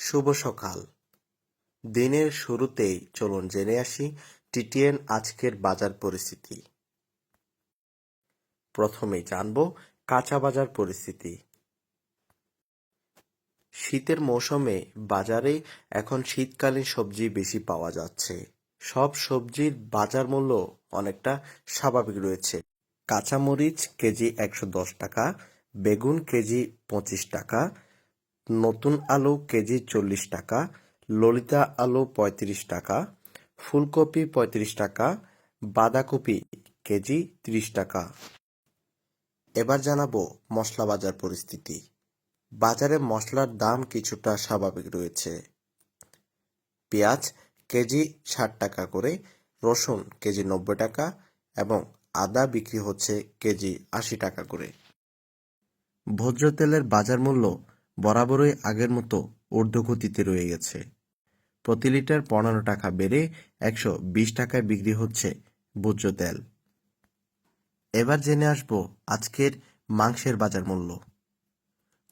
শুভ সকাল। দিনের শুরুতেই চলুন জেনে আসি টিটিএন আজকের বাজার পরিস্থিতি। প্রথমেই জানব কাঁচা বাজার পরিস্থিতি। শীতের মৌসুমে বাজারে এখন শীতকালীন সবজি বেশি পাওয়া যাচ্ছে। সব সবজির বাজার মূল্য অনেকটা স্বাভাবিক রয়েছে। কাঁচামরিচ কেজি 110 টাকা, বেগুন কেজি 25 টাকা, নতুন আলু কেজি 40 টাকা, ললিতা আলু 35 টাকা, ফুলকপি 35 টাকা, বাঁধাকপি কেজি 30 টাকা। এবার জানাবো মশলা বাজার পরিস্থিতি। বাজারে মশলার দাম কিছুটা স্বাভাবিক রয়েছে। পেঁয়াজ কেজি 60 টাকা করে, রসুন কেজি 90 টাকা এবং আদা বিক্রি হচ্ছে কেজি 80 টাকা করে। ভোজ্য তেলের বাজার মূল্য বরাবরই আগের মতো ঊর্ধ্বগতিতে রয়ে গেছে। প্রতি লিটার 15 টাকা বেড়ে 120 টাকায় বিক্রি হচ্ছে ভোজ্য তেল। এবার জেনে আসবো আজকের মাংসের বাজার মূল্য।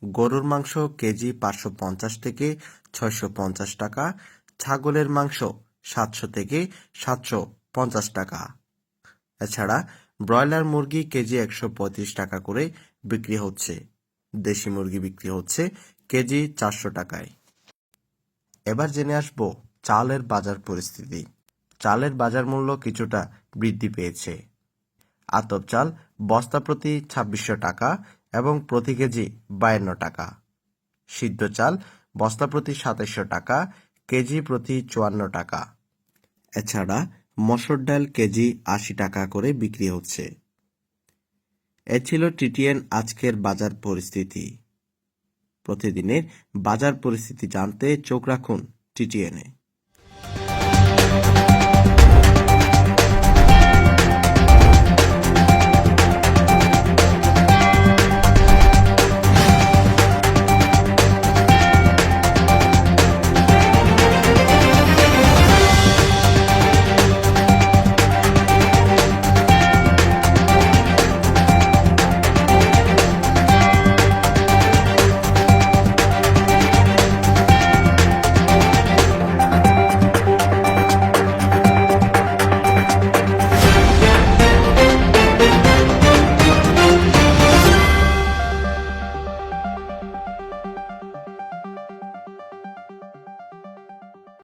গরুর মাংস কেজি 550 থেকে 650 টাকা, ছাগলের মাংস 700 থেকে 750 টাকা। এছাড়া ব্রয়লার মুরগি কেজি 135 টাকা করে বিক্রি হচ্ছে। দেশি মুরগি বিক্রি হচ্ছে কেজি 400 টাকায়। এবার জেনে আসবো চালের বাজার পরিস্থিতি। চালের বাজার মূল্য কিছুটা বৃদ্ধি পেয়েছে। আতপ চাল বস্তা প্রতি 2600 টাকা এবং প্রতি কেজি 52 টাকা। সিদ্ধ চাল বস্তা প্রতি 2700 টাকা, কেজি প্রতি 54 টাকা। এছাড়া মসুর ডাল কেজি 80 টাকা করে বিক্রি হচ্ছে। এ ছিল টিটিএন আজকের বাজার পরিস্থিতি। প্রতিদিনের বাজার পরিস্থিতি জানতে চোখ রাখুন টিটিএনে।